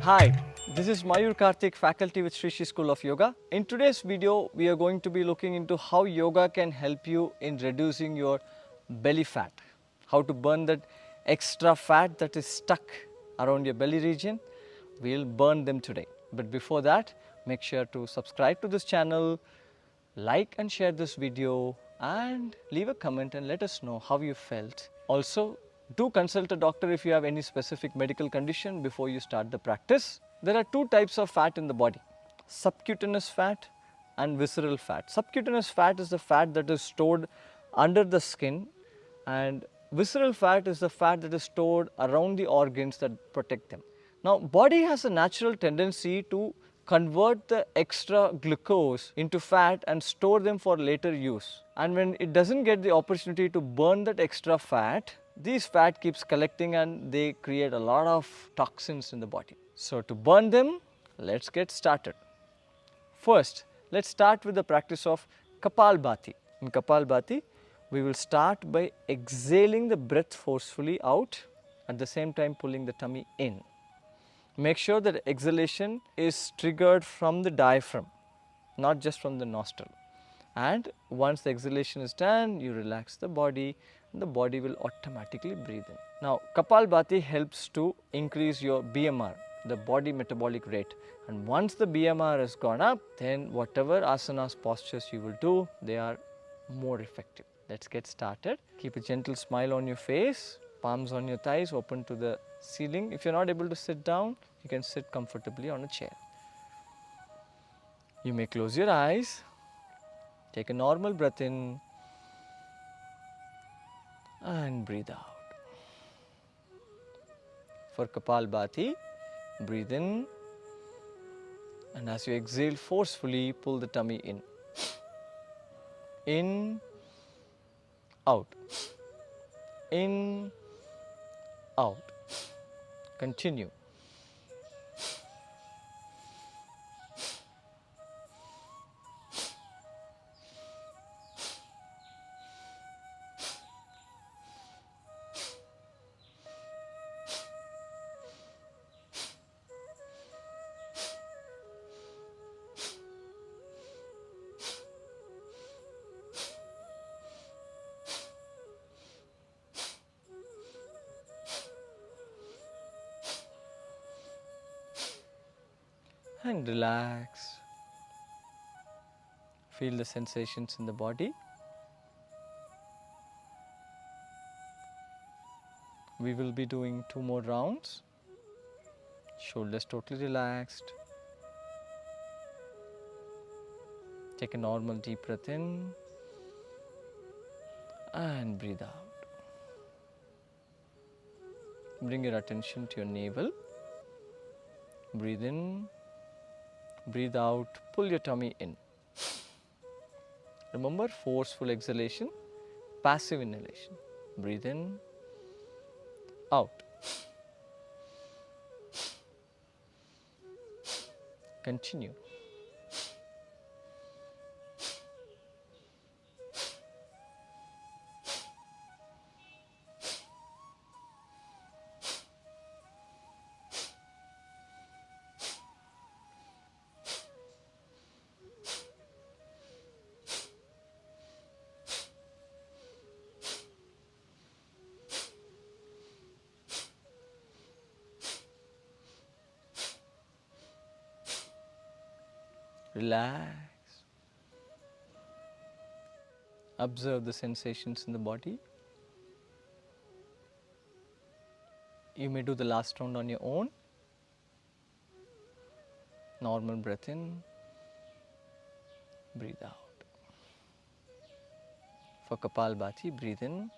Hi, this is Mayur Karthik, faculty with Sri School of Yoga. In today's video, we are going to be looking into how yoga can help you in reducing your belly fat. How to burn that extra fat that is stuck around your belly region. We'll burn them today. But before that, make sure to subscribe to this channel, like and share this video, and leave a comment and let us know how you felt. Also, do consult a doctor if you have any specific medical condition before you start the practice. There are two types of fat in the body: subcutaneous fat and visceral fat. Subcutaneous fat is the fat that is stored under the skin, and visceral fat is the fat that is stored around the organs that protect them. Now, body has a natural tendency to convert the extra glucose into fat and store them for later use. And when it doesn't get the opportunity to burn that extra fat, these fat keeps collecting and they create a lot of toxins in the body. So to burn them, let's get started. First, let's start with the practice of Kapalbhati. In Kapalbhati, we will start by exhaling the breath forcefully out, at the same time pulling the tummy in. Make sure that exhalation is triggered from the diaphragm, not just from the nostril. And once the exhalation is done, you relax the body and the body will automatically breathe in. Now, Kapalbhati helps to increase your BMR, the body metabolic rate. And once the BMR has gone up, then whatever asanas, postures you will do, they are more effective. Let's get started. Keep a gentle smile on your face, palms on your thighs, open to the ceiling. If you're not able to sit down, you can sit comfortably on a chair. You may close your eyes, take a normal breath in and breathe out. For Kapalbhati, breathe in, and as you exhale forcefully, pull the tummy in. In, out. In, out. Continue. And relax. Feel the sensations in the body. We will be doing 2 more rounds. Shoulders totally relaxed. Take a normal deep breath in and breathe out. Bring your attention to your navel. Breathe in, breathe out, pull your tummy in. Remember, forceful exhalation, passive inhalation. Breathe in, out. Continue. Relax. Observe the sensations in the body. You may do the last round on your own. Normal breath in, breathe out. For Kapalbhati, breathe in.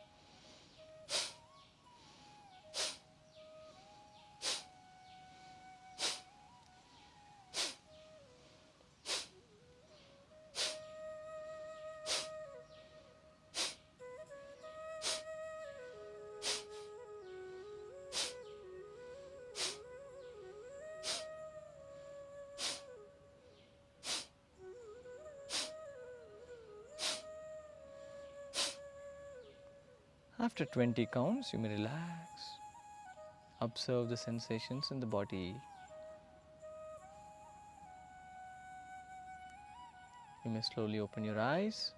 After 20 counts, you may relax. Observe the sensations in the body. You may slowly open your eyes.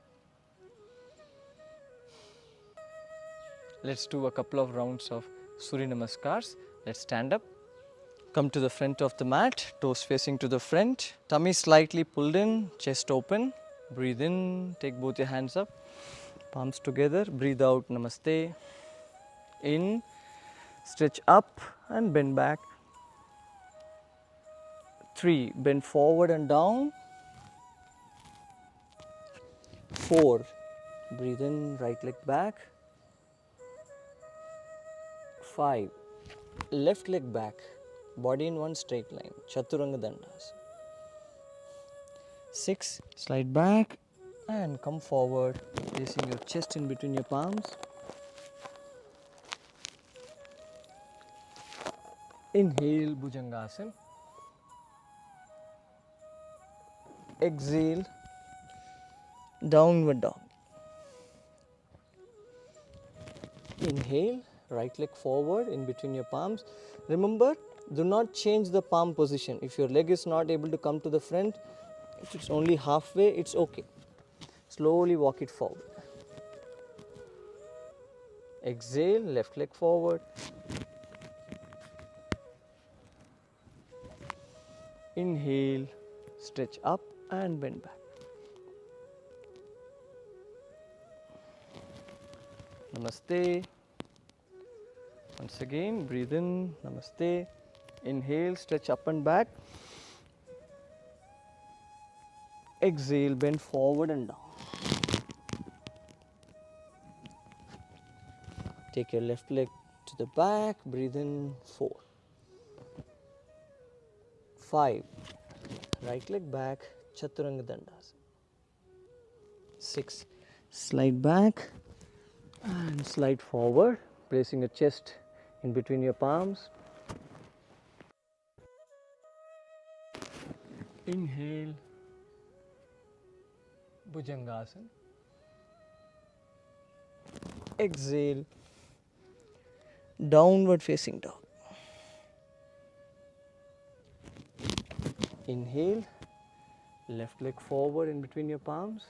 Let's do a couple of rounds of Surya namaskars. Let's stand up. Come to the front of the mat, toes facing to the front, tummy slightly pulled in, chest open. Breathe in, take both your hands up, palms together. Breathe out, namaste. In, stretch up and bend back. 3, bend forward and down. 4, breathe in, right leg back. 5, left leg back, body in one straight line, Chaturanga Dandasana. 6, slide back and come forward, placing your chest in between your palms. Inhale, Bhujangasana. Exhale, downward dog. Inhale, right leg forward in between your palms. Remember, do not change the palm position. If your leg is not able to come to the front, if it's only halfway, it's okay. Slowly walk it forward. Exhale, left leg forward. Inhale, stretch up and bend back. Namaste. Once again, breathe in, namaste. Inhale, stretch up and back. Exhale, bend forward and down. Take your left leg to the back, breathe in, 4. 5, right leg back, Chaturanga Dandasana. 6, slide back and slide forward, placing your chest in between your palms. Inhale, Bhujangasana. Exhale, downward facing dog. Inhale, left leg forward in between your palms.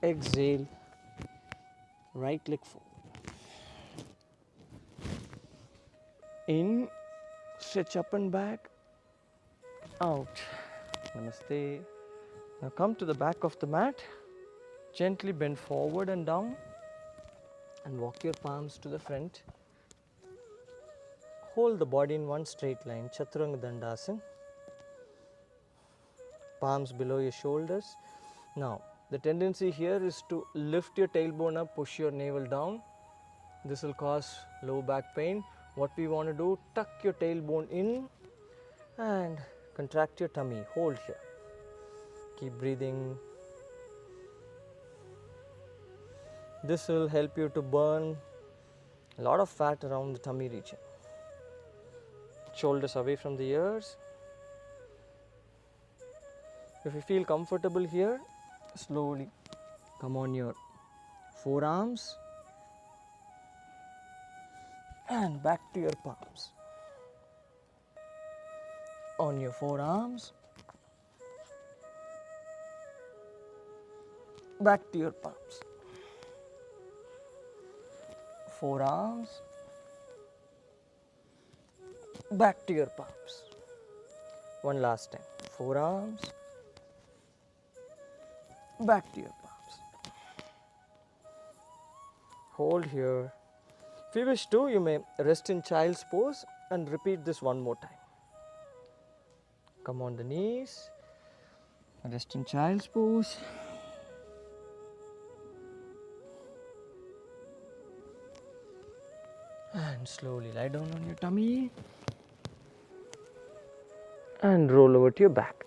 Exhale, right leg forward. In, stretch up and back. Out. Namaste. Now come to the back of the mat. Gently bend forward and down and walk your palms to the front. Hold the body in one straight line, Chaturanga Dandasana. Palms below your shoulders. Now, the tendency here is to lift your tailbone up, push your navel down. This will cause low back pain. What we want to do, tuck your tailbone in and contract your tummy. Hold here. Keep breathing. This will help you to burn a lot of fat around the tummy region. Shoulders away from the ears. If you feel comfortable here, slowly come on your forearms and back to your palms. On your forearms, back to your palms. Forearms, back to your palms. One last time. Forearms, back to your palms. Hold here. If you wish to, you may rest in child's pose and repeat this one more time. Come on the knees, rest in child's pose. And slowly lie down on your tummy and roll over to your back.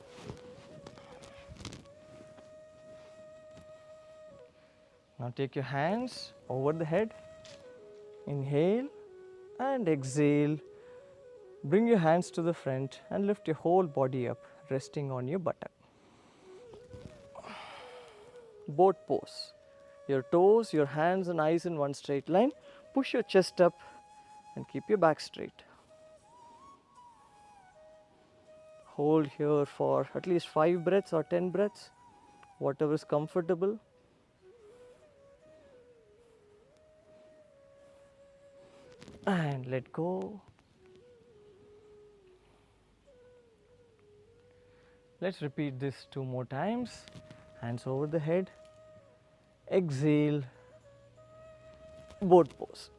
Now take your hands over the head. Inhale and exhale. Bring your hands to the front and lift your whole body up, resting on your buttock. Boat pose. Your toes, your hands and eyes in one straight line. Push your chest up and keep your back straight. hold here for at least 5 breaths or 10 breaths, whatever is comfortable. And let go. Let's repeat this 2 more times. Hands over the head. Exhale, boat pose.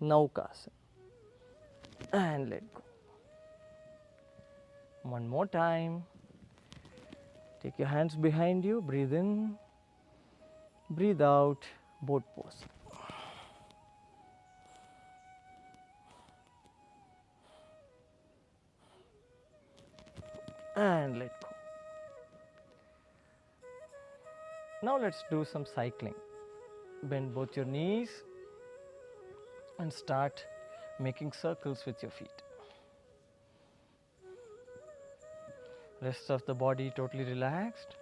Naukasana. And let go. One more time. Take your hands behind you. Breathe in. Breathe out. Boat pose. And let go. Now let's do some cycling. Bend both your knees and start making circles with your feet. Rest of the body totally relaxed.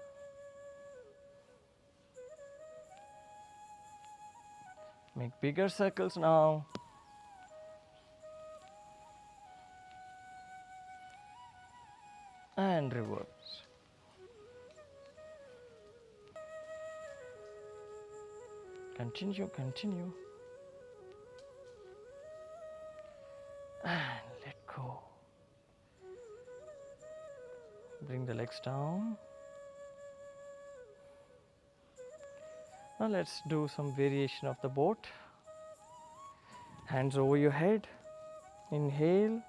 Make bigger circles now. And reverse. Continue, continue. And let go. Bring the legs down. Now let's do some variation of the boat. Hands over your head. Inhale.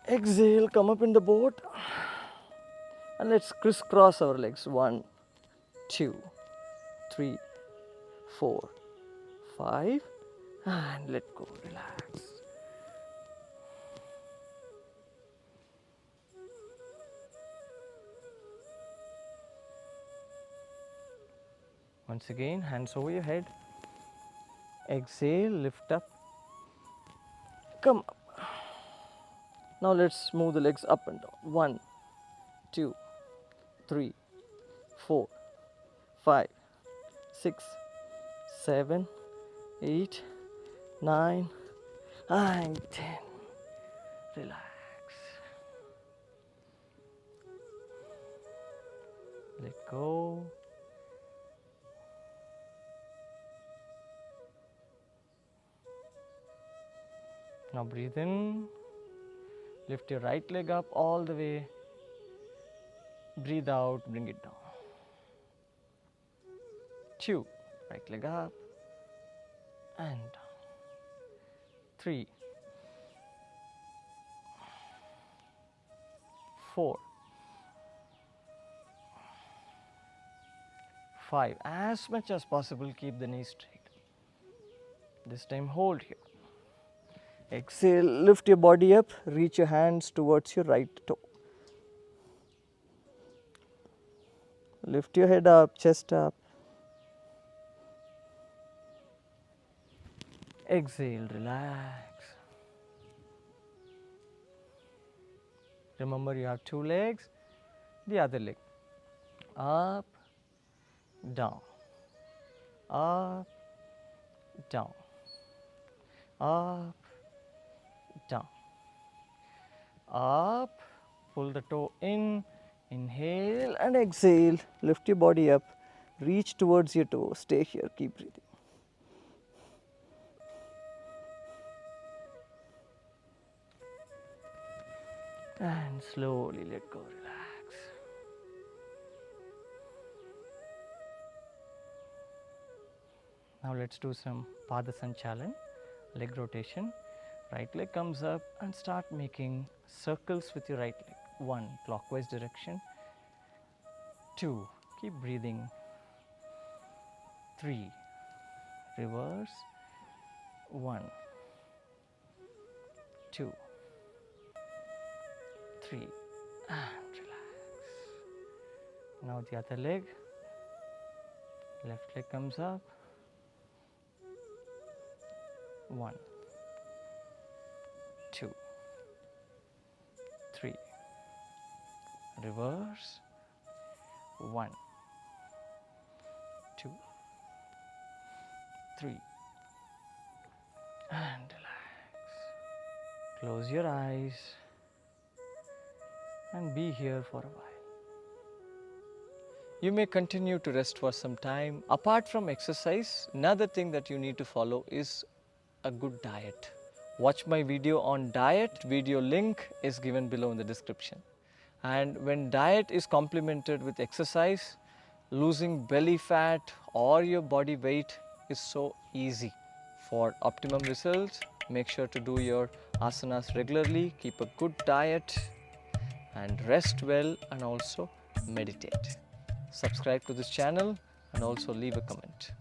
Exhale, come up in the boat. And let's crisscross our legs. 1, 2, 3, 4, 5. And let go, relax. Once again, hands over your head. Exhale, lift up. Come up. Now let's move the legs up and down. 1, 2, 3, 4, 5, 6, 7, 8, 9, and 10. Relax. Let go. Now breathe in. Lift your right leg up all the way. Breathe out, bring it down. 2, right leg up and down. 3, 4, 5. As much as possible, keep the knees straight. This time hold here. Exhale, lift your body up, reach your hands towards your right toe. Lift your head up, chest up. Exhale, relax. Remember, you have 2 legs, the other leg. Up, down, up, down, up, down, up. Pull the toe in, inhale and exhale. Lift your body up, reach towards your toe. Stay here, keep breathing. And slowly let go, relax. Now let's do some Pada Sanchalan, leg rotation. Right leg comes up and start making circles with your right leg. 1, clockwise direction. 2, keep breathing. 3, reverse. 1, 2, 3, and relax. Now the other leg. Left leg comes up. 1, 2, 3, reverse. 1, 2, 3 and relax. Close your eyes and be here for a while. You may continue to rest for some time. Apart from exercise, another thing that you need to follow is a good diet. Watch my video on diet. Video link is given below in the description. And when diet is complemented with exercise, losing belly fat or your body weight is so easy. For optimum results, make sure to do your asanas regularly, keep a good diet and rest well, and also meditate. Subscribe to this channel and also leave a comment.